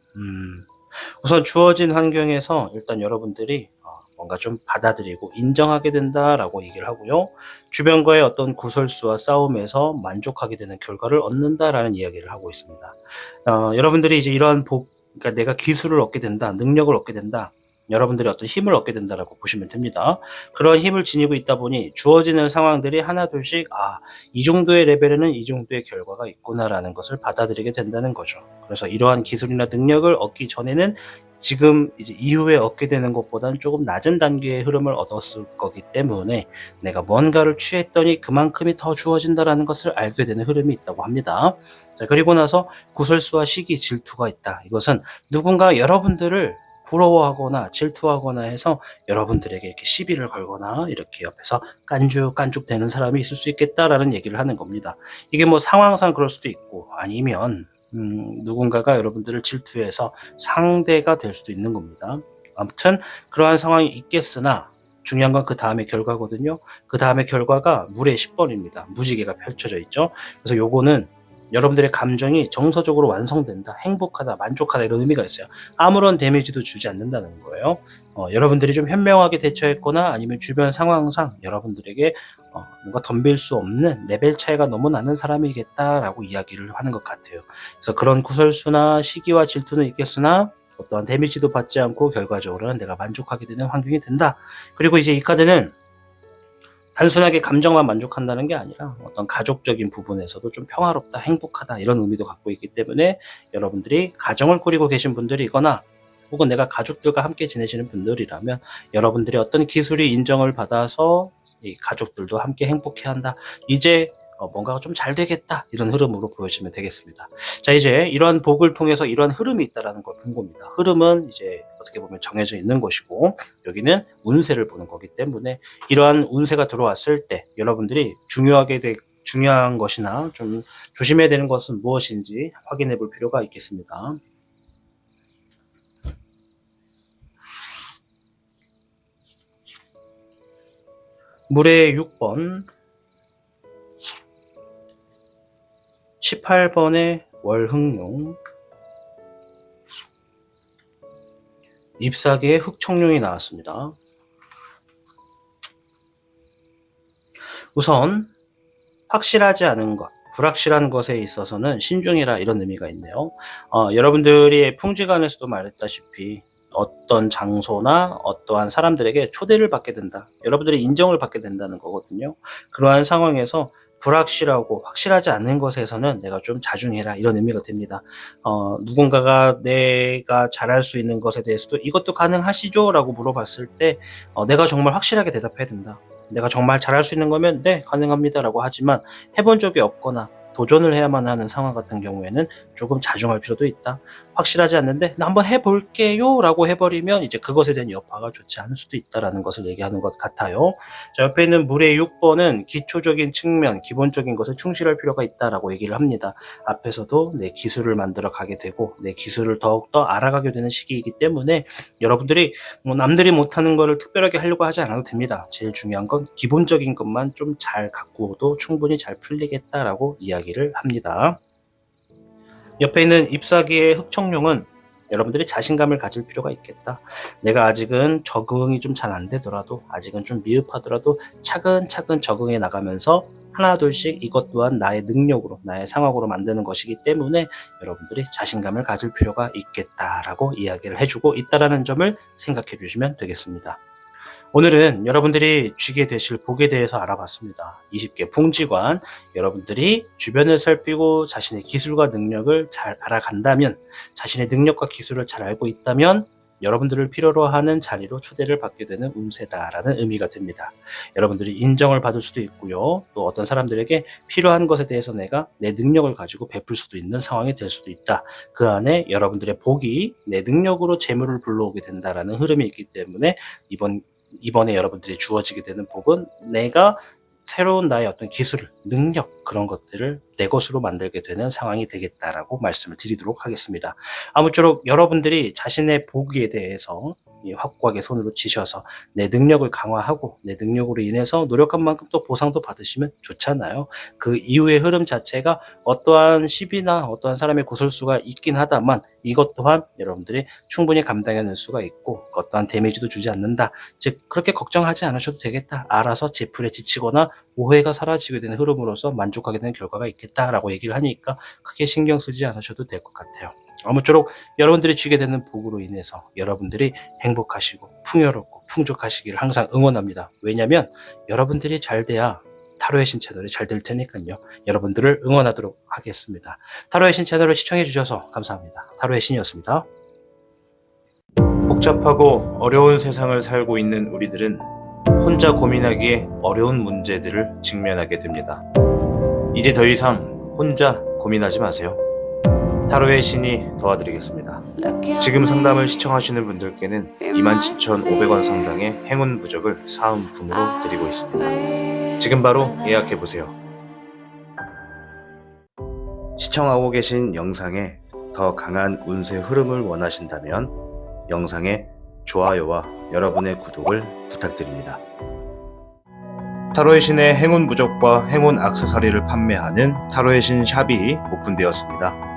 우선 주어진 환경에서 일단 여러분들이 뭔가 좀 받아들이고 인정하게 된다라고 얘기를 하고요. 주변과의 어떤 구설수와 싸움에서 만족하게 되는 결과를 얻는다라는 이야기를 하고 있습니다. 여러분들이 이제 이러한 복, 그러니까 내가 기술을 얻게 된다, 능력을 얻게 된다, 여러분들이 어떤 힘을 얻게 된다라고 보시면 됩니다. 그런 힘을 지니고 있다 보니 주어지는 상황들이 하나둘씩 이 정도의 레벨에는 이 정도의 결과가 있구나라는 것을 받아들이게 된다는 거죠. 그래서 이러한 기술이나 능력을 얻기 전에는 지금 이제 이후에 얻게 되는 것보다는 조금 낮은 단계의 흐름을 얻었을 거기 때문에 내가 뭔가를 취했더니 그만큼이 더 주어진다라는 것을 알게 되는 흐름이 있다고 합니다. 자, 그리고 나서 구설수와 시기, 질투가 있다. 이것은 누군가 여러분들을 부러워하거나 질투하거나 해서 여러분들에게 이렇게 시비를 걸거나 이렇게 옆에서 깐죽깐죽 되는 사람이 있을 수 있겠다라는 얘기를 하는 겁니다. 이게 뭐 상황상 그럴 수도 있고 아니면 누군가가 여러분들을 질투해서 상대가 될 수도 있는 겁니다. 아무튼 그러한 상황이 있겠으나 중요한 건 그 다음의 결과거든요. 그 다음의 결과가 물의 10번입니다. 무지개가 펼쳐져 있죠. 그래서 요거는 여러분들의 감정이 정서적으로 완성된다, 행복하다, 만족하다, 이런 의미가 있어요. 아무런 데미지도 주지 않는다는 거예요. 여러분들이 좀 현명하게 대처했거나 아니면 주변 상황상 여러분들에게 뭔가 덤빌 수 없는 레벨 차이가 너무 나는 사람이겠다라고 이야기를 하는 것 같아요. 그래서 그런 구설수나 시기와 질투는 있겠으나 어떠한 데미지도 받지 않고 결과적으로는 내가 만족하게 되는 환경이 된다. 그리고 이제 이 카드는 단순하게 감정만 만족한다는 게 아니라 어떤 가족적인 부분에서도 좀 평화롭다, 행복하다, 이런 의미도 갖고 있기 때문에 여러분들이 가정을 꾸리고 계신 분들이거나 혹은 내가 가족들과 함께 지내시는 분들이라면 여러분들의 어떤 기술이 인정을 받아서 이 가족들도 함께 행복해한다. 이제 뭔가가 좀 잘 되겠다. 이런 흐름으로 보여지면 되겠습니다. 자, 이제 이러한 복을 통해서 이러한 흐름이 있다는 걸 본 겁니다. 흐름은 이제 어떻게 보면 정해져 있는 것이고 여기는 운세를 보는 거기 때문에 이러한 운세가 들어왔을 때 여러분들이 중요한 것이나 좀 조심해야 되는 것은 무엇인지 확인해 볼 필요가 있겠습니다. 물의 6번, 18번의 월흥룡, 잎사귀의 흑청룡이 나왔습니다. 우선 확실하지 않은 것, 불확실한 것에 있어서는 신중해라, 이런 의미가 있네요. 여러분들이 풍지관에서도 말했다시피 어떤 장소나 어떠한 사람들에게 초대를 받게 된다. 여러분들이 인정을 받게 된다는 거거든요. 그러한 상황에서 불확실하고 확실하지 않은 것에서는 내가 좀 자중해라, 이런 의미가 됩니다. 누군가가 내가 잘할 수 있는 것에 대해서도 이것도 가능하시죠? 라고 물어봤을 때 내가 정말 확실하게 대답해야 된다. 내가 정말 잘할 수 있는 거면 네, 가능합니다 라고 하지만 해본 적이 없거나 도전을 해야만 하는 상황 같은 경우에는 조금 자중할 필요도 있다. 확실하지 않는데 나 한번 해볼게요 라고 해버리면 이제 그것에 대한 여파가 좋지 않을 수도 있다라는 것을 얘기하는 것 같아요. 자, 옆에 있는 물의 6번은 기초적인 측면, 기본적인 것에 충실할 필요가 있다라고 얘기를 합니다. 앞에서도 내 기술을 만들어 가게 되고 내 기술을 더욱더 알아가게 되는 시기이기 때문에 여러분들이 뭐 남들이 못하는 거를 특별하게 하려고 하지 않아도 됩니다. 제일 중요한 건 기본적인 것만 좀 잘 갖고도 충분히 잘 풀리겠다라고 이야기를 합니다. 옆에 있는 잎사귀의 흑청룡은 여러분들이 자신감을 가질 필요가 있겠다. 내가 아직은 적응이 좀 잘 안 되더라도, 아직은 좀 미흡하더라도 차근차근 적응해 나가면서 하나 둘씩 이것 또한 나의 능력으로, 나의 상황으로 만드는 것이기 때문에 여러분들이 자신감을 가질 필요가 있겠다라고 이야기를 해주고 있다라는 점을 생각해 주시면 되겠습니다. 오늘은 여러분들이 쥐게 되실 복에 대해서 알아봤습니다. 20개 풍지관, 여러분들이 주변을 살피고 자신의 기술과 능력을 잘 알아간다면, 자신의 능력과 기술을 잘 알고 있다면 여러분들을 필요로 하는 자리로 초대를 받게 되는 운세다라는 의미가 됩니다. 여러분들이 인정을 받을 수도 있고요. 또 어떤 사람들에게 필요한 것에 대해서 내가 내 능력을 가지고 베풀 수도 있는 상황이 될 수도 있다. 그 안에 여러분들의 복이 내 능력으로 재물을 불러오게 된다라는 흐름이 있기 때문에 이번에 여러분들이 주어지게 되는 복은 내가 새로운 나의 어떤 기술, 능력, 그런 것들을 내 것으로 만들게 되는 상황이 되겠다라고 말씀을 드리도록 하겠습니다. 아무쪼록 여러분들이 자신의 복에 대해서 확고하게 손으로 쥐셔서 내 능력을 강화하고 내 능력으로 인해서 노력한 만큼 또 보상도 받으시면 좋잖아요. 그 이후의 흐름 자체가 어떠한 시비나 어떠한 사람의 구설수가 있긴 하다만 이것 또한 여러분들이 충분히 감당해낼 수가 있고 어떠한 데미지도 주지 않는다. 즉 그렇게 걱정하지 않으셔도 되겠다. 알아서 제풀에 지치거나 오해가 사라지게 되는 흐름으로서 만족하게 되는 결과가 있겠다라고 얘기를 하니까 크게 신경 쓰지 않으셔도 될 것 같아요. 아무쪼록 여러분들이 쥐게 되는 복으로 인해서 여러분들이 행복하시고 풍요롭고 풍족하시기를 항상 응원합니다. 왜냐하면 여러분들이 잘 돼야 타로의 신 채널이 잘 될 테니까요. 여러분들을 응원하도록 하겠습니다. 타로의 신 채널을 시청해 주셔서 감사합니다. 타로의 신이었습니다. 복잡하고 어려운 세상을 살고 있는 우리들은 혼자 고민하기에 어려운 문제들을 직면하게 됩니다. 이제 더 이상 혼자 고민하지 마세요. 타로의 신이 도와드리겠습니다. 지금 상담을 시청하시는 분들께는 27,500원 상당의 행운 부적을 사은품으로 드리고 있습니다. 지금 바로 예약해보세요. 시청하고 계신 영상에 더 강한 운세 흐름을 원하신다면 영상에 좋아요와 여러분의 구독을 부탁드립니다. 타로의 신의 행운 부적과 행운 액세서리를 판매하는 타로의 신 샵이 오픈되었습니다.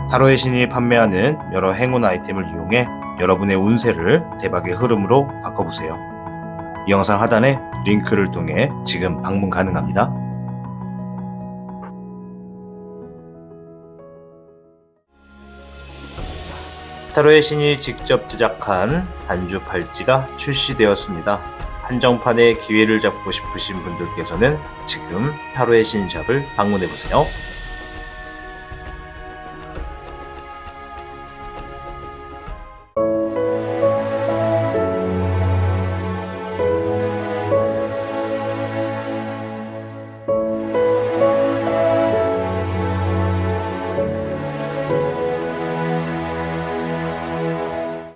타로의 신이 판매하는 여러 행운 아이템을 이용해 여러분의 운세를 대박의 흐름으로 바꿔보세요. 이 영상 하단에 링크를 통해 지금 방문 가능합니다. 타로의 신이 직접 제작한 단주 팔찌가 출시되었습니다. 한정판의 기회를 잡고 싶으신 분들께서는 지금 타로의 신샵을 방문해보세요.